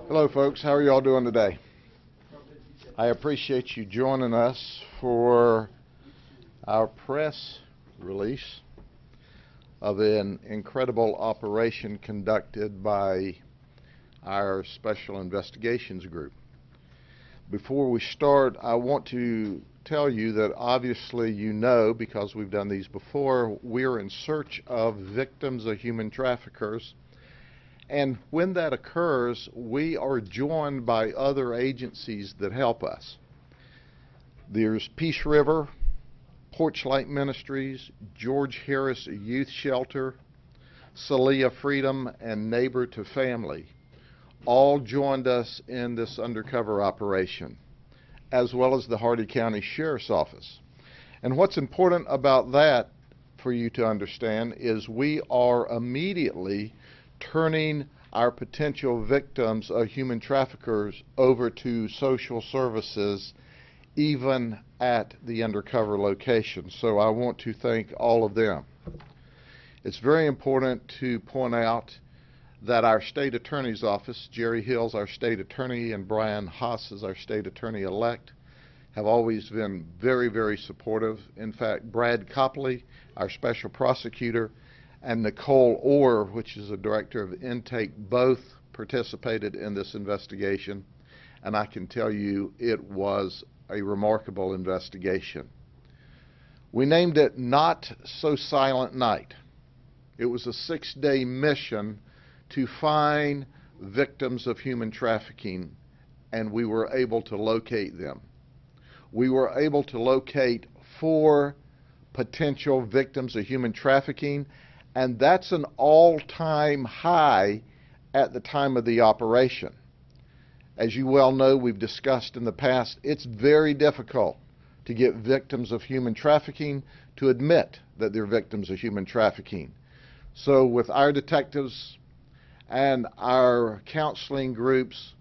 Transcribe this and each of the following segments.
Hello folks, how are y'all doing today? I appreciate you joining us for our press release of an incredible operation conducted by our Special Investigations Group. Before we start, I want to tell you that obviously you know, because we've done these before, we're in search of victims of human traffickers. And when that occurs, we are joined by other agencies that help us. There's Peace River, Porchlight Ministries, George Harris Youth Shelter, Celia Freedom, and Neighbor to Family all joined us in this undercover operation, as well as the Hardy County Sheriff's Office. And what's important about that for you to understand is we are immediately turning our potential victims of human traffickers over to social services, even at the undercover location. So I want to thank all of them. It's very important to point out that our state attorney's office, Jerry Hill's our state attorney, and Brian Haas is our state attorney-elect, have always been very, very supportive. In fact, Brad Copley, our special prosecutor, and Nicole Orr, which is the director of intake, both participated in this investigation. And I can tell you it was a remarkable investigation. We named it Not So Silent Night. It was a 6-day mission to find victims of human trafficking, and we were able to locate them. We were able to locate 4 potential victims of human trafficking, and that's an all-time high at the time of the operation. As you well know, we've discussed in the past, it's very difficult to get victims of human trafficking to admit that they're victims of human trafficking. So with our detectives and our counseling groups,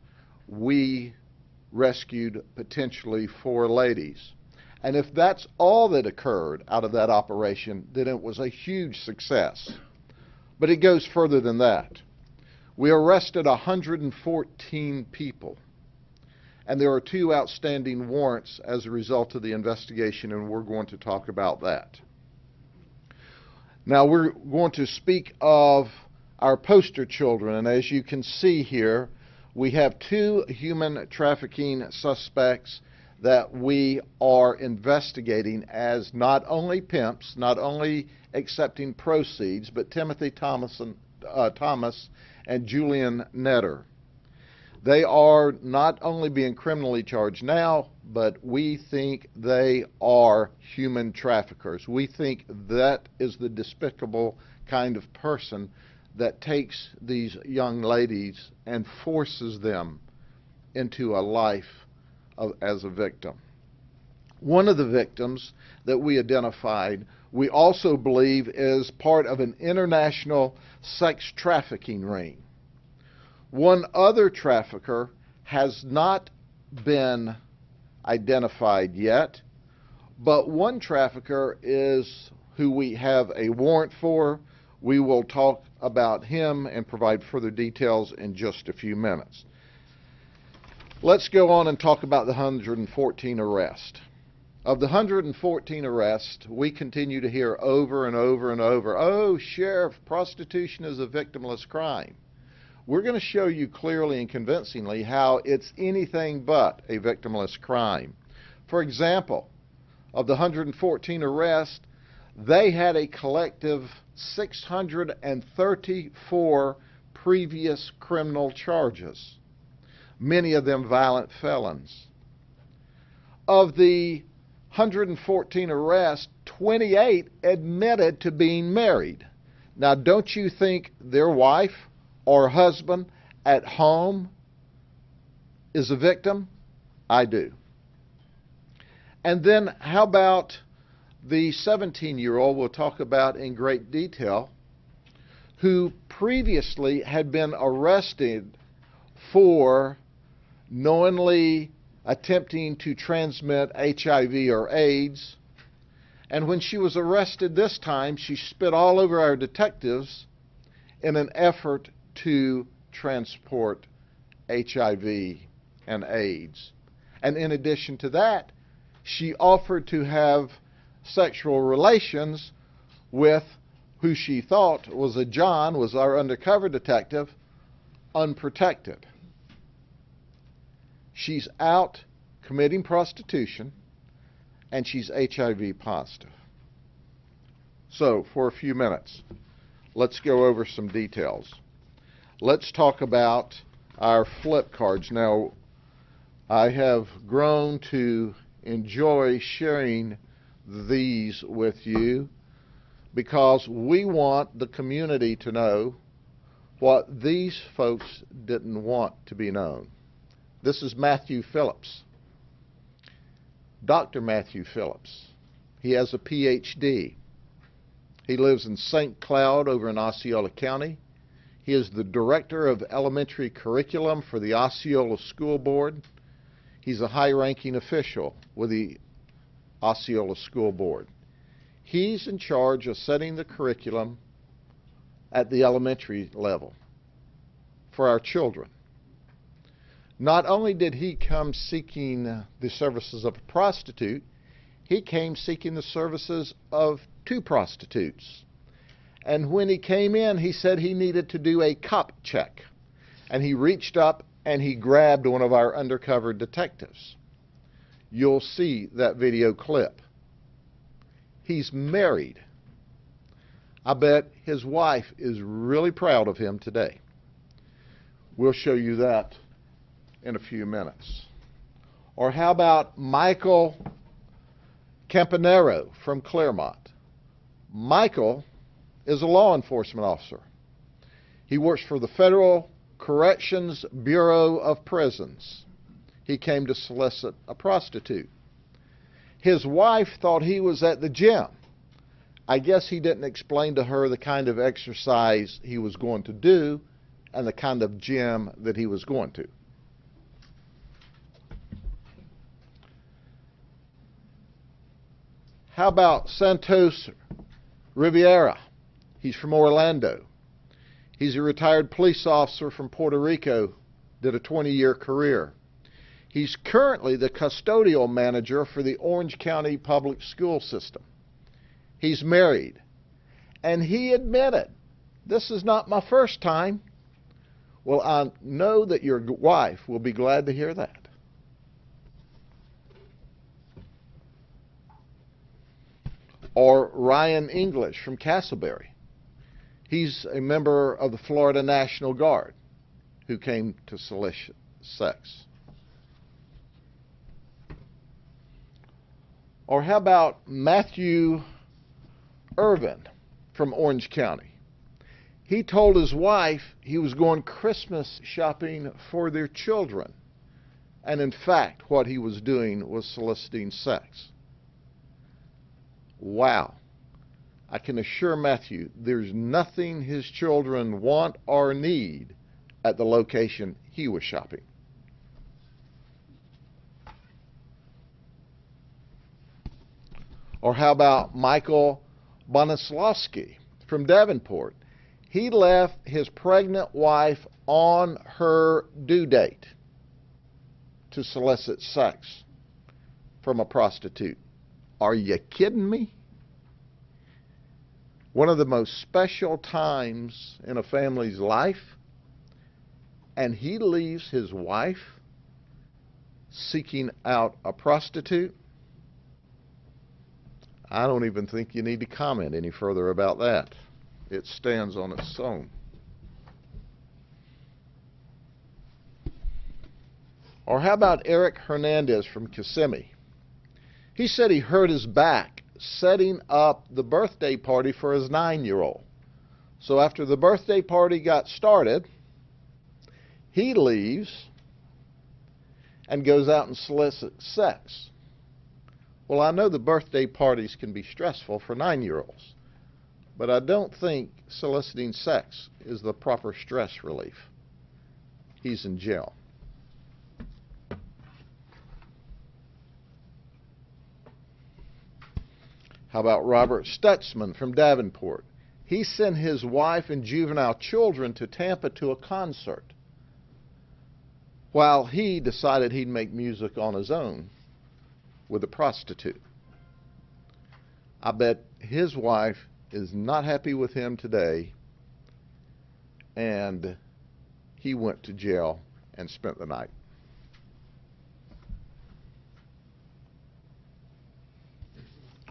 we rescued potentially 4 ladies. And if that's all that occurred out of that operation, then it was a huge success. But it goes further than that. We arrested 114 people, and there are 2 outstanding warrants as a result of the investigation, and we're going to talk about that. Now we're going to speak of our poster children, and as you can see here, we have 2 human trafficking suspects that we are investigating as not only pimps, not only accepting proceeds, but Timothy Thomas and Julian Netter. They are not only being criminally charged now, but we think they are human traffickers. We think that is the despicable kind of person that takes these young ladies and forces them into a life as a victim. One of the victims that we identified, we also believe is part of an international sex trafficking ring. One other trafficker has not been identified yet, but one trafficker is who we have a warrant for. We will talk about him and provide further details in just a few minutes. Let's go on and talk about the 114 arrests. Of the 114 arrests, we continue to hear over and over and over, "Oh, Sheriff, prostitution is a victimless crime." We're going to show you clearly and convincingly how it's anything but a victimless crime. For example, of the 114 arrests, they had a collective 634 previous criminal charges, many of them violent felons. Of the 114 arrests, 28 admitted to being married. Now, don't you think their wife or husband at home is a victim? I do. And then how about the 17-year-old we'll talk about in great detail, who previously had been arrested for knowingly attempting to transmit HIV or AIDS. And when she was arrested this time, she spit all over our detectives in an effort to transport HIV and AIDS. And in addition to that, she offered to have sexual relations with who she thought was was our undercover detective, unprotected. She's out committing prostitution, and she's HIV positive. So, for a few minutes, let's go over some details. Let's talk about our flip cards. Now, I have grown to enjoy sharing these with you because we want the community to know what these folks didn't want to be known. This is Matthew Phillips, Dr. Matthew Phillips. He has a PhD. He lives in St. Cloud over in Osceola County. He is the director of elementary curriculum for the Osceola School Board. He's a high-ranking official with the Osceola School Board. He's in charge of setting the curriculum at the elementary level for our children. Not only did he come seeking the services of a prostitute, he came seeking the services of 2 prostitutes. And when he came in, he said he needed to do a cop check. And he reached up and he grabbed one of our undercover detectives. You'll see that video clip. He's married. I bet his wife is really proud of him today. We'll show you that in a few minutes. Or how about Michael Campanero from Claremont? Michael is a law enforcement officer. He works for the Federal Corrections Bureau of Prisons. He came to solicit a prostitute. His wife thought he was at the gym. I guess he didn't explain to her the kind of exercise he was going to do and the kind of gym that he was going to. How about Santos Riviera? He's from Orlando. He's a retired police officer from Puerto Rico, did a 20-year career. He's currently the custodial manager for the Orange County Public School System. He's married. And he admitted, this is not my first time. Well, I know that your wife will be glad to hear that. Or Ryan English from Castleberry. He's a member of the Florida National Guard who came to solicit sex. Or how about Matthew Irvin from Orange County? He told his wife he was going Christmas shopping for their children. And in fact, what he was doing was soliciting sex. Wow. I can assure Matthew there's nothing his children want or need at the location he was shopping. Or how about Michael Bonislavsky from Davenport? He left his pregnant wife on her due date to solicit sex from a prostitute. Are you kidding me? One of the most special times in a family's life, and he leaves his wife seeking out a prostitute? I don't even think you need to comment any further about that. It stands on its own. Or how about Eric Hernandez from Kissimmee? He said he hurt his back setting up the birthday party for his 9-year-old. So after the birthday party got started, he leaves and goes out and solicits sex. Well, I know the birthday parties can be stressful for 9-year-olds, but I don't think soliciting sex is the proper stress relief. He's in jail. How about Robert Stutzman from Davenport? He sent his wife and juvenile children to Tampa to a concert. while he decided he'd make music on his own with a prostitute. I bet his wife is not happy with him today, and he went to jail and spent the night.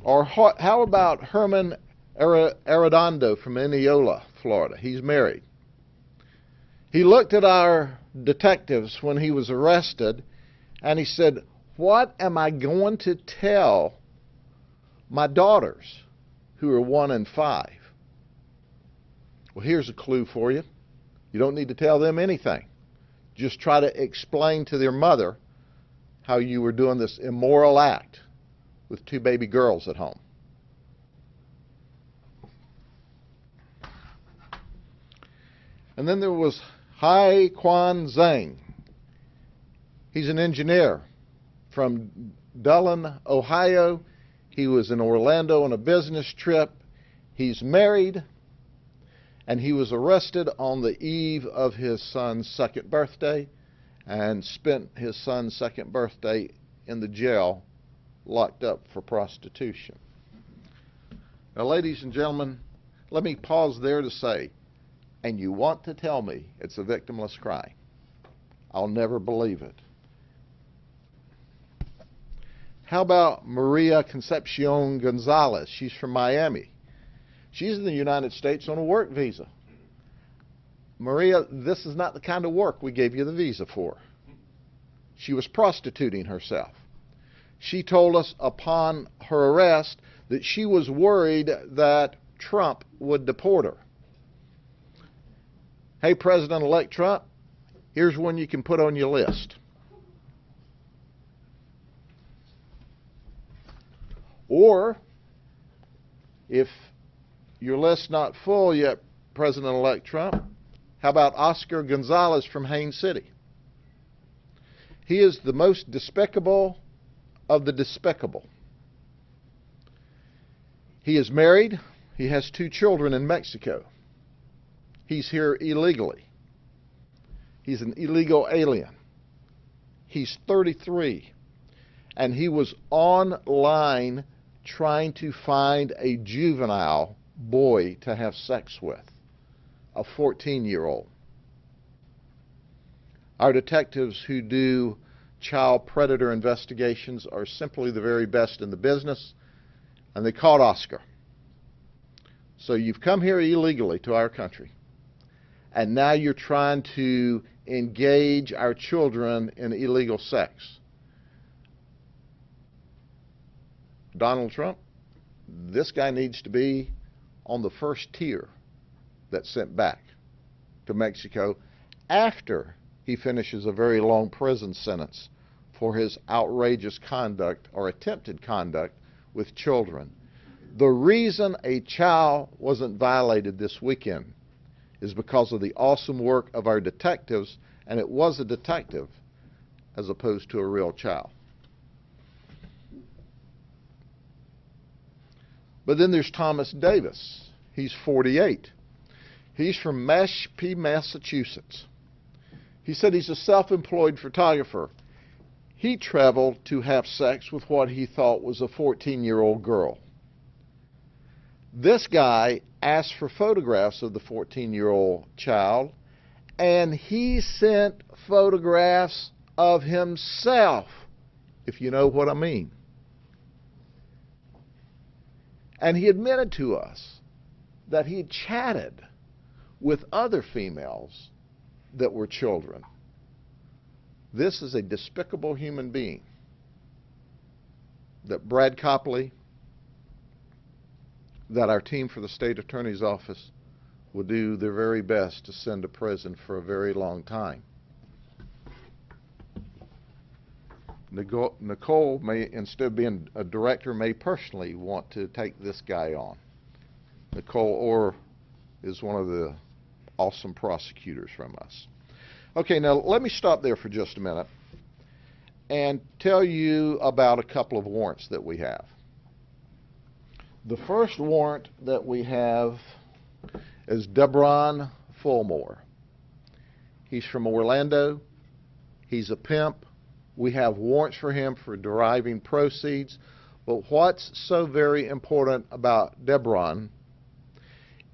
Or how about Herman Arredondo from Mineola, Florida? He's married. He looked at our detectives when he was arrested, and he said, "What am I going to tell my daughters who are 1 and 5? Well, here's a clue for you. You don't need to tell them anything. Just try to explain to their mother how you were doing this immoral act with 2 baby girls at home." And then there was Hai Quan Zhang. He's an engineer from Dulin, Ohio. He was in Orlando on a business trip. He's married, and he was arrested on the eve of his son's 2nd birthday and spent his son's 2nd birthday in the jail, locked up for prostitution. Now, ladies and gentlemen, let me pause there to say, and you want to tell me it's a victimless crime? I'll never believe it. How about Maria Concepcion Gonzalez? She's from Miami. She's in the United States on a work visa. Maria, this is not the kind of work we gave you the visa for. She was prostituting herself. She told us upon her arrest that she was worried that Trump would deport her. Hey, President-elect Trump, here's one you can put on your list. Or, if your list's not full yet, President-elect Trump, how about Oscar Gonzalez from Haines City? He is the most despicable of the despicable. He is married. He has 2 children in Mexico. He's here illegally. He's an illegal alien. He's 33. And he was online trying to find a juvenile boy to have sex with, a 14-year-old. Our detectives who do child predator investigations are simply the very best in the business, and they caught Oscar. So you've come here illegally to our country, and now you're trying to engage our children in illegal sex. Donald Trump, this guy needs to be on the first tier that's sent back to Mexico after he finishes a very long prison sentence for his outrageous conduct or attempted conduct with children. The reason a child wasn't violated this weekend is because of the awesome work of our detectives, and it was a detective as opposed to a real child. But then there's Thomas Davis. He's 48. He's from Mashpee, Massachusetts. He said he's a self-employed photographer. He traveled to have sex with what he thought was a 14-year-old girl. This guy asked for photographs of the 14-year-old child, and he sent photographs of himself, if you know what I mean. And he admitted to us that he had chatted with other females that were children. This is a despicable human being that Brad Copley, that our team for the state attorney's office will do their very best to send to prison for a very long time. Nicole may, instead of being a director, may personally want to take this guy on. Nicole Orr is one of the awesome prosecutors from us. Okay, now let me stop there for just a minute and tell you about a couple of warrants that we have. The first warrant that we have is Debron Fulmore. He's from Orlando. He's a pimp. We have warrants for him for deriving proceeds. But what's so very important about Debron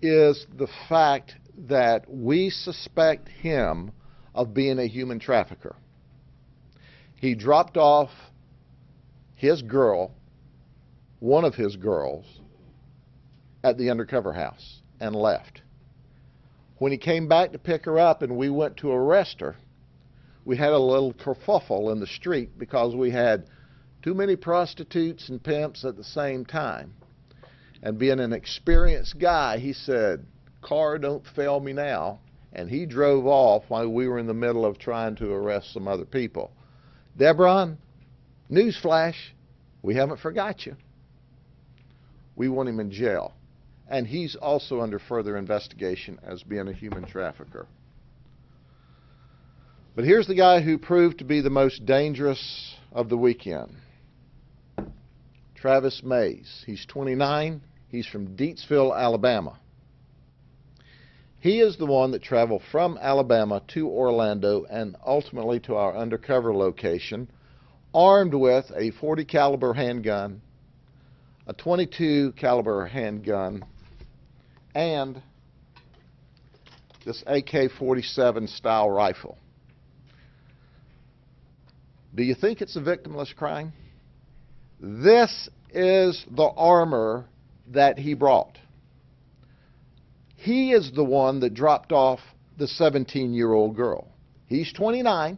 is the fact that we suspect him of being a human trafficker. He dropped off his girl, one of his girls, at the undercover house and left. When he came back to pick her up and we went to arrest her, we had a little kerfuffle in the street because we had too many prostitutes and pimps at the same time. And being an experienced guy, he said, "Car, don't fail me now." And he drove off while we were in the middle of trying to arrest some other people. Debron, newsflash, we haven't forgot you. We want him in jail. And he's also under further investigation as being a human trafficker. But here's the guy who proved to be the most dangerous of the weekend. Travis Mays. He's 29. He's from Deatsville, Alabama. He is the one that traveled from Alabama to Orlando and ultimately to our undercover location, armed with a .40 caliber handgun, a .22 caliber handgun, and this AK-47 style rifle. Do you think it's a victimless crime? This is the armor that he brought. He is the one that dropped off the 17-year-old girl. He's 29.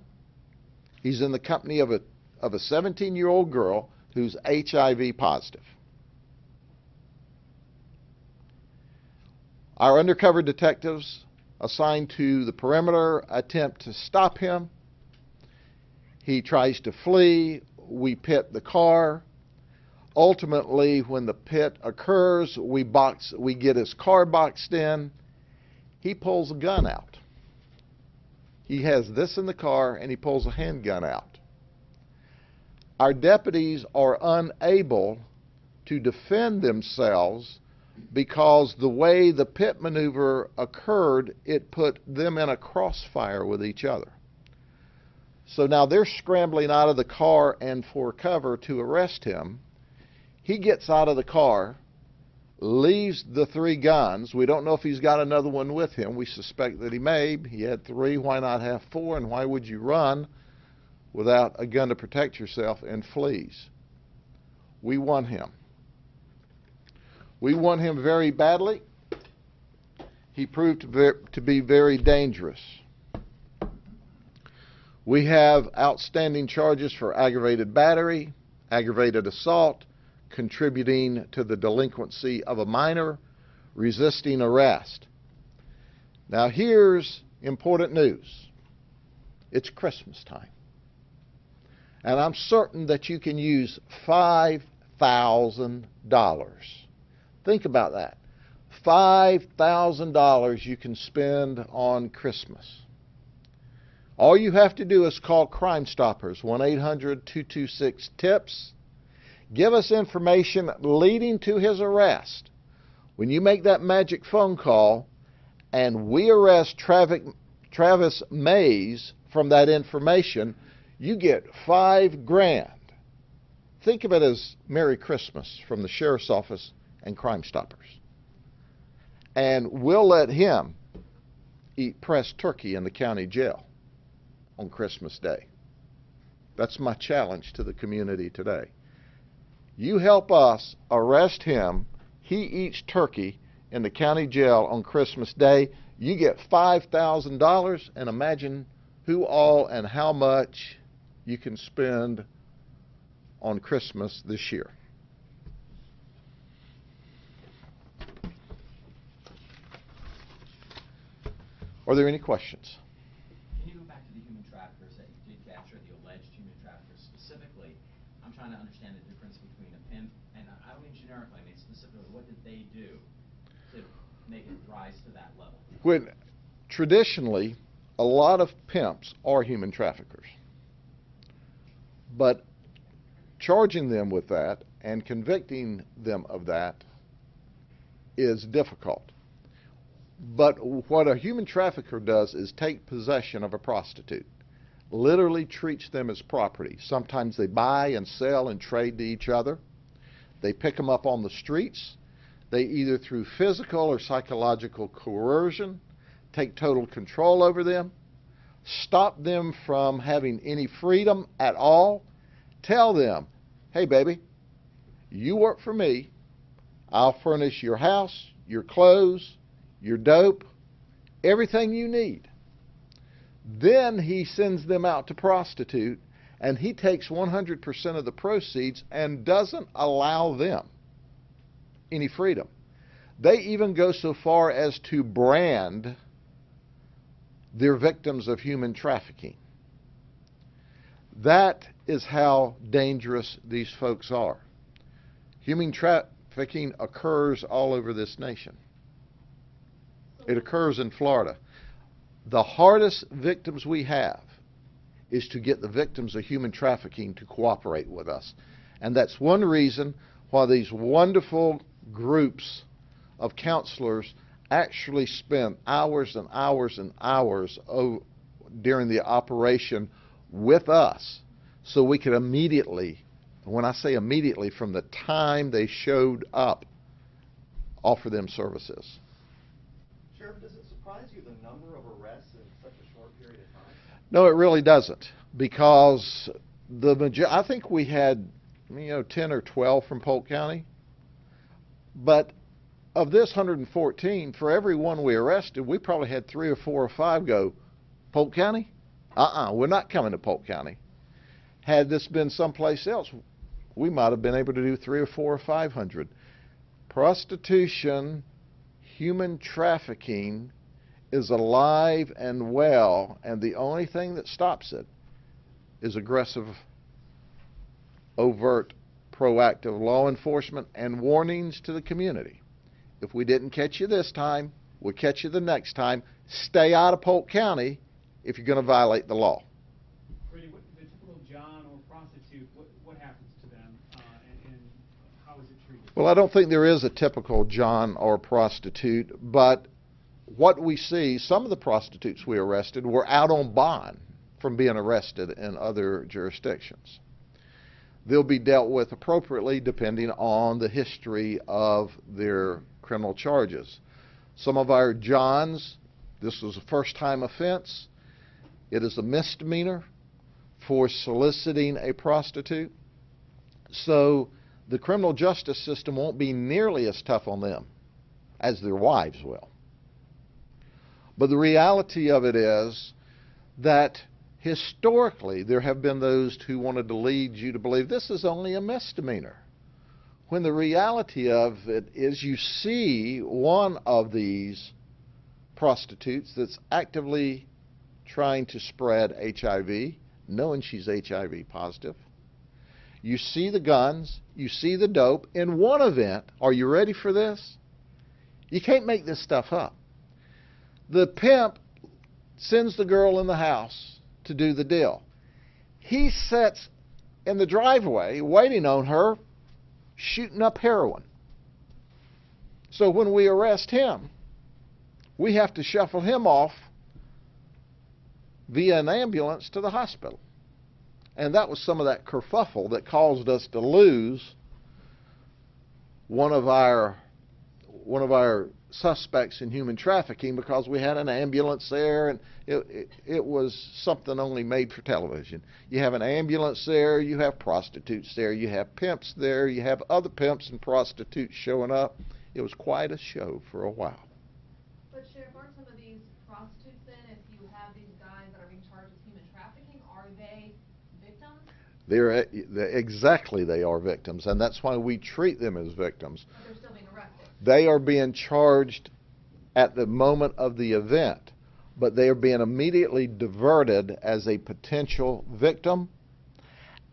He's in the company of a 17-year-old girl who's HIV positive. Our undercover detectives assigned to the perimeter attempt to stop him. He tries to flee. We pit the car. Ultimately, when the pit occurs, we get his car boxed in. He pulls a gun out. He has this in the car, and he pulls a handgun out. Our deputies are unable to defend themselves because the way the pit maneuver occurred, it put them in a crossfire with each other. So now they're scrambling out of the car and for cover to arrest him. He gets out of the car, leaves the 3 guns. We don't know if he's got another one with him. We suspect that he may. He had 3. Why not have 4? And why would you run without a gun to protect yourself, and flees? We want him. We want him very badly. He proved to be very dangerous. We have outstanding charges for aggravated battery, aggravated assault, contributing to the delinquency of a minor, resisting arrest. Now here's important news. It's Christmas time. And I'm certain that you can use $5,000. Think about that. $5,000 you can spend on Christmas. All you have to do is call Crime Stoppers, 1-800-226-TIPS. Give us information leading to his arrest. When you make that magic phone call and we arrest Travis Mays from that information, you get $5,000. Think of it as Merry Christmas from the Sheriff's Office and Crime Stoppers. And we'll let him eat pressed turkey in the county jail on Christmas Day. That's my challenge to the community today. You help us arrest him, he eats turkey in the county jail on Christmas Day, you get $5,000, and imagine who all and how much you can spend on Christmas this year. Are there any questions? Can you go back to the human traffickers that you did capture, the alleged human traffickers specifically? I'm trying to understand the difference between a pimp and I don't mean generically, I mean specifically, what did they do to make it rise to that level? When traditionally, a lot of pimps are human traffickers. But charging them with that and convicting them of that is difficult. But what a human trafficker does is take possession of a prostitute. literally treats them as property. Sometimes they buy and sell and trade to each other. They pick them up on the streets. They either through physical or psychological coercion take total control over them, stop them from having any freedom at all, tell them, hey baby, you work for me, I'll furnish your house, your clothes, your dope, everything you need. Then he sends them out to prostitute, and he takes 100% of the proceeds and doesn't allow them any freedom. They even go so far as to brand their victims of human trafficking. That is how dangerous these folks are. Human trafficking occurs all over this nation. It occurs in Florida. The hardest victims we have is to get the victims of human trafficking to cooperate with us. And that's one reason why these wonderful groups of counselors actually spend hours and hours and hours during the operation with us, so we could immediately, when I say immediately, from the time they showed up, offer them services. Sheriff, does it surprise you the number of arrests in such a short period of time? No, it really doesn't, because I think we had 10 or 12 from Polk County, but of this 114, for every one we arrested, we probably had 3 or 4 or 5 go, Polk County? We're not coming to Polk County. Had this been someplace else, we might have been able to do 300 or 400 or 500. Prostitution, human trafficking is alive and well, and the only thing that stops it is aggressive, overt, proactive law enforcement and warnings to the community. If we didn't catch you this time, we'll catch you the next time. Stay out of Polk County if you're going to violate the law. Brady, the typical John or prostitute, what happens to them, and how is it treated? Well, I don't think there is a typical John or prostitute, but what we see, some of the prostitutes we arrested were out on bond from being arrested in other jurisdictions. They'll be dealt with appropriately depending on the history of their criminal charges. Some of our Johns, this was a first-time offense. It is a misdemeanor for soliciting a prostitute. So the criminal justice system won't be nearly as tough on them as their wives will. But the reality of it is that historically there have been those who wanted to lead you to believe this is only a misdemeanor, when the reality of it is you see one of these prostitutes that's actively trying to spread HIV, knowing she's HIV positive. You see the guns, you see the dope. In one event, are you ready for this? You can't make this stuff up. The pimp sends the girl in the house to do the deal. He sits in the driveway waiting on her, shooting up heroin. So when we arrest him, we have to shuffle him off via an ambulance to the hospital. And that was some of that kerfuffle that caused us to lose one of our suspects in human trafficking, because we had an ambulance there, and it was something only made for television. You have an ambulance there, you have prostitutes there, you have pimps there, you have other pimps and prostitutes showing up. It was quite a show for a while. But Sheriff, aren't some of these prostitutes then, if you have these guys that are being charged with human trafficking, are they victims? They are victims, and that's why we treat them as victims. But they're still being arrested. They are being charged at the moment of the event, but they are being immediately diverted as a potential victim.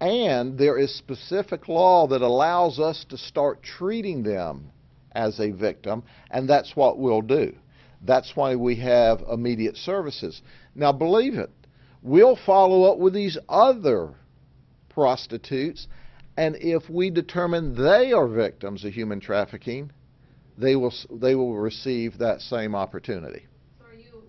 And there is specific law that allows us to start treating them as a victim, and that's what we'll do. That's why we have immediate services. Now, believe it, we'll follow up with these other prostitutes, and if we determine they are victims of human trafficking, they will receive that same opportunity. So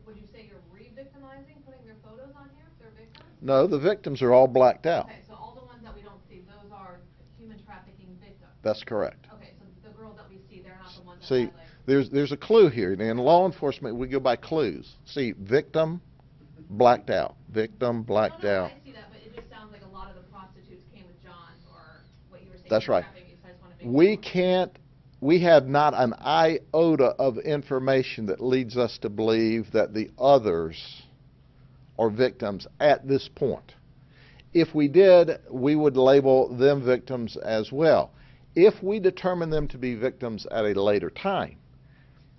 would you say you're re-victimizing, putting their photos on here if they're victims? No, the victims are all blacked out. Okay, so all the ones that we don't see, those are human trafficking victims? That's correct. Okay, so the girls that we see, they're not the ones that See, highlight? there's a clue here. In law enforcement, we go by clues. See, victim, blacked out. Victim, blacked No, out. I see that, but it just sounds like a lot of the prostitutes came with John, or what you were saying. That's right. trafficking, so I just wanna make We sure. can't, we have not an iota of information that leads us to believe that the others are victims at this point. If we did, we would label them victims as well. If we determine them to be victims at a later time,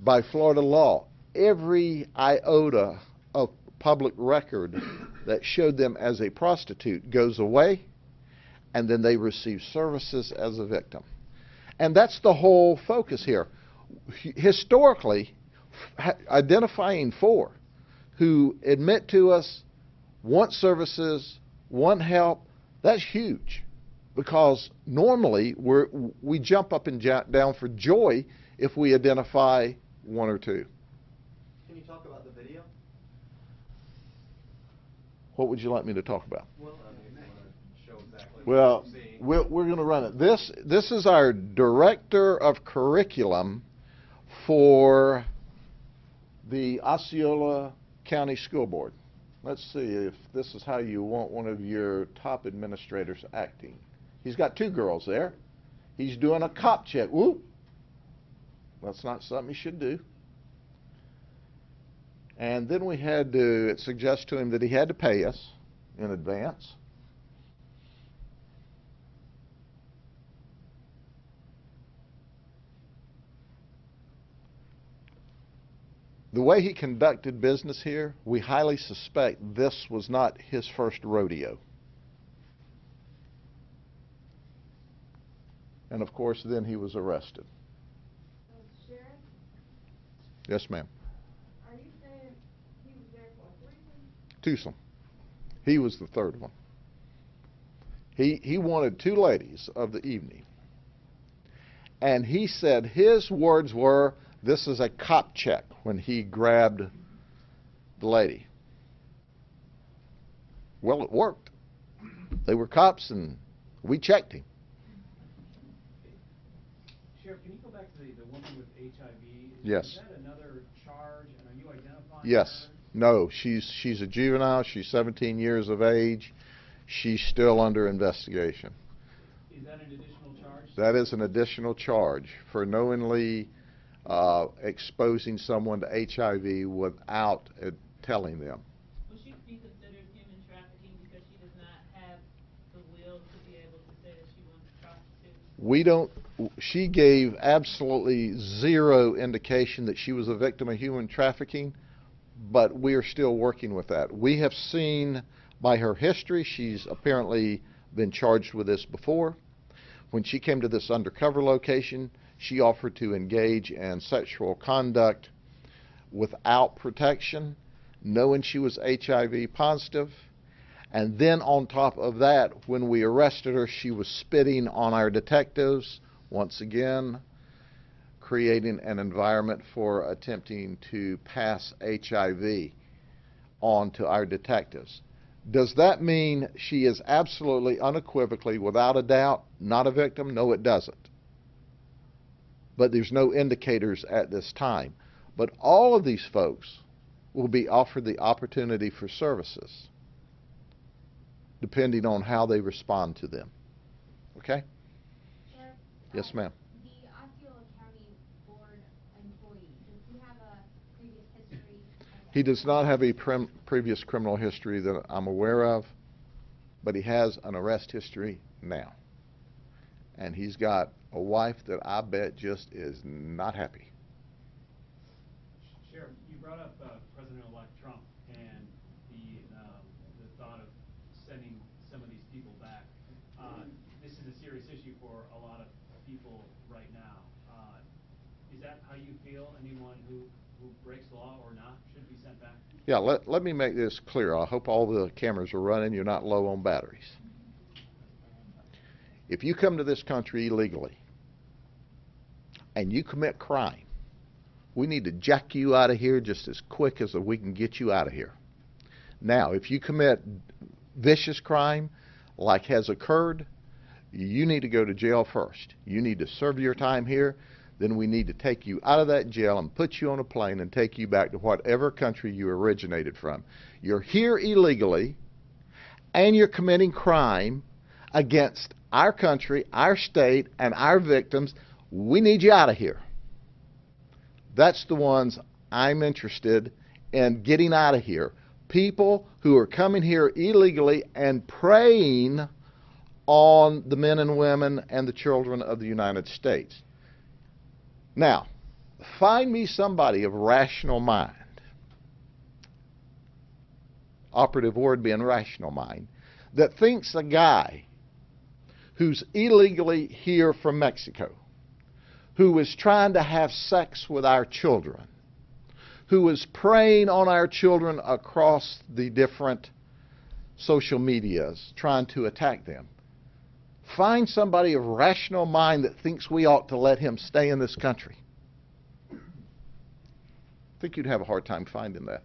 by Florida law, every iota of public record that showed them as a prostitute goes away, and then they receive services as a victim. And that's the whole focus here. Historically, identifying four who admit to us, want services, want help, that's huge. Because normally we jump up and down for joy if we identify one or two. Can you talk about the video? What would you like me to talk about? Well, I mean, if you want to show exactly Well, what you're seeing. we're going to run it. This is our director of curriculum for the Osceola County School Board. Let's see if this is how you want one of your top administrators acting. He's got two girls there. He's doing a cop check. Whoop. That's not something you should do. And then we had to suggest to him that he had to pay us in advance. The way he conducted business here, we highly suspect this was not his first rodeo. And of course, then he was arrested. Sheriff, Yes, ma'am. are you saying he was there for a threesome? Twosome. He was the third one. He wanted two ladies of the evening. And he said his words were, "This is a cop check," when he grabbed the lady. Well, it worked. They were cops and we checked him. Sheriff, can you go back to the woman with HIV? Yes. Is that another charge, and are you identifying Yes. her? No, she's a juvenile. She's 17 years of age. She's still under investigation. Is that an additional charge? That is an additional charge for knowingly exposing someone to HIV without telling them. Will she be considered human trafficking because she does not have the will to be able to say that she wants to prostitute? We don't, she gave absolutely zero indication that she was a victim of human trafficking, but we are still working with that. We have seen by her history, she's apparently been charged with this before. When she came to this undercover location, she offered to engage in sexual conduct without protection, knowing she was HIV positive. And then on top of that, when we arrested her, she was spitting on our detectives, once again, creating an environment for attempting to pass HIV on to our detectives. Does that mean she is absolutely, unequivocally, without a doubt, not a victim? No, it doesn't. But there's no indicators at this time. But all of these folks will be offered the opportunity for services, depending on how they respond to them. Okay? Sheriff, Yes, ma'am. The Osceola County Board employee, does he have a previous history? He does not have a previous criminal history that I'm aware of, but he has an arrest history now. And he's got a wife that I bet just is not happy. Sheriff, you brought up President-elect Trump and the thought of sending some of these people back. This is a serious issue for a lot of people right now. Is that how you feel? Anyone who breaks the law or not should be sent back? Yeah, let me make this clear. I hope all the cameras are running. You're not low on batteries. If you come to this country illegally and you commit crime, we need to jack you out of here just as quick as we can get you out of here. Now, if you commit vicious crime like has occurred, you need to go to jail first. You need to serve your time here. Then we need to take you out of that jail and put you on a plane and take you back to whatever country you originated from. You're here illegally, and you're committing crime against our country, our state, and our victims. We need you out of here. That's the ones I'm interested in getting out of here. People who are coming here illegally and preying on the men and women and the children of the United States. Now, find me somebody of rational mind, operative word being rational mind, that thinks a guy who's illegally here from Mexico, who is trying to have sex with our children, who is preying on our children across the different social medias, trying to attack them. Find somebody of rational mind that thinks we ought to let him stay in this country. I think you'd have a hard time finding that.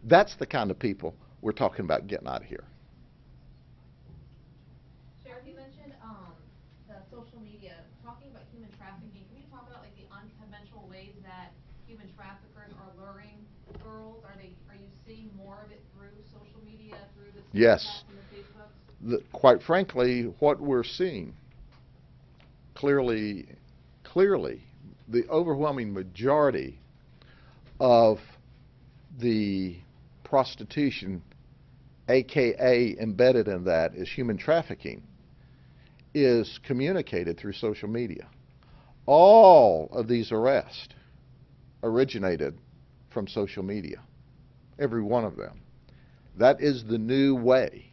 That's the kind of people we're talking about getting out of here. Sheriff, you mentioned the social media. Talking about human trafficking, can you talk about like the unconventional ways that human traffickers are luring girls? Are you seeing more of it through social media, through the Yes. Snapchats and the Facebooks? Quite frankly, what we're seeing clearly, the overwhelming majority of the prostitution, aka embedded in that, is human trafficking, is communicated through social media. All of these arrests originated from social media, every one of them. That is the new way.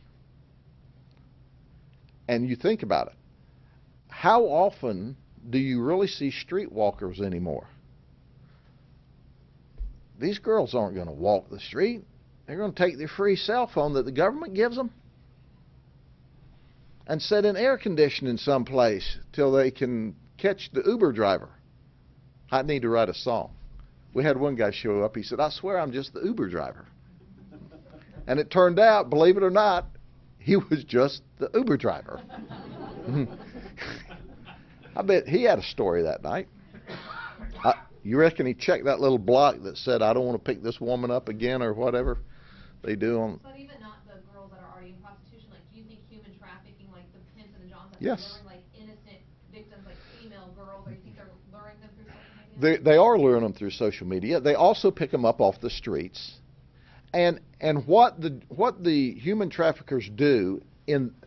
And you think about it, how often do you really see streetwalkers anymore? These girls aren't going to walk the street. They're going to take their free cell phone that the government gives them and sit in air conditioning someplace till they can catch the Uber driver. I need to write a song. We had one guy show up. He said, "I swear I'm just the Uber driver." And it turned out, believe it or not, he was just the Uber driver. I bet he had a story that night. You reckon he checked that little block that said, "I don't want to pick this woman up again," or whatever they do on... But even not the girls that are already in prostitution, like, do you think human trafficking, like the pimps and the johns, that Yes. they're luring like innocent victims, like female girls, or you think they're luring them through social media? They are luring them through social media. They also pick them up off the streets. And what the human traffickers do,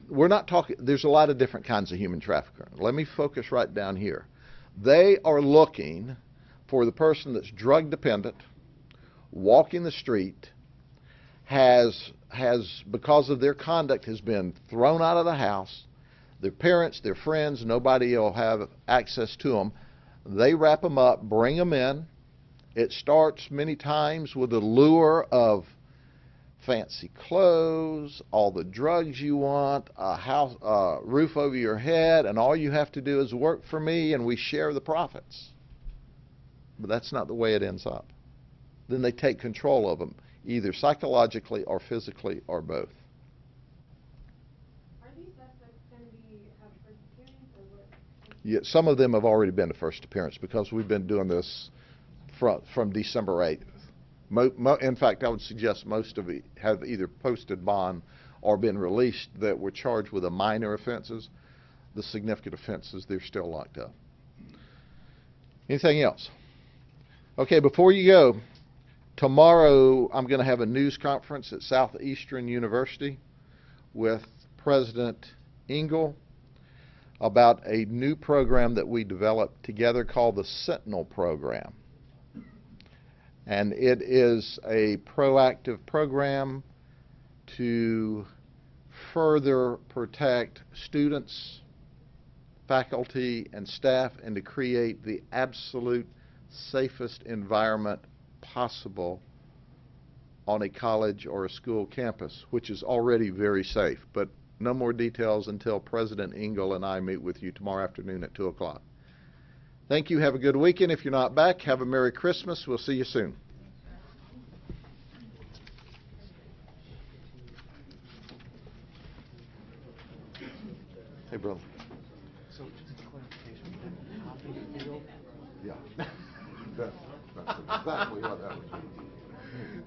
we're not talking, there's a lot of different kinds of human trafficker. Let me focus right down here. They are looking for the person that's drug dependent, walking the street, has because of their conduct has been thrown out of the house. Their parents, their friends, nobody will have access to them. They wrap them up, bring them in. It starts many times with the lure of fancy clothes, all the drugs you want, a house, roof over your head, and all you have to do is work for me and we share the profits. But that's not the way it ends up. Then they take control of them, either psychologically or physically or both. Are these suspects going to have first appearance or what? Yeah, some of them have already been to first appearance because we've been doing this from December 8th. In fact, I would suggest most of it have either posted bond or been released that were charged with the minor offenses. The significant offenses, they're still locked up. Anything else? Okay, before you go, tomorrow I'm going to have a news conference at Southeastern University with President Engel about a new program that we developed together called the Sentinel Program. And it is a proactive program to further protect students, faculty, and staff, and to create the absolute safest environment possible on a college or a school campus, which is already very safe. But no more details until President Engel and I meet with you tomorrow afternoon at 2 o'clock. Thank you. Have a good weekend. If you're not back, have a Merry Christmas. We'll see you soon. Hey, brother. So just a clarification, that copy field? Yeah. That's exactly what that was.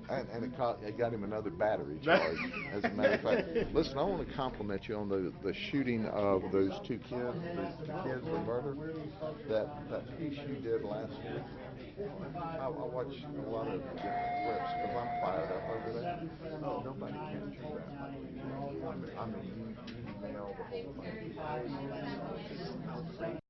And it got him another battery charge, as a matter of fact. Listen, I want to compliment you on the shooting of those two kids, the murder, that piece you did last week. I watched a lot of different clips because I'm fired up over that. Nobody captured that like you did. I mean, you nailed the whole thing. How great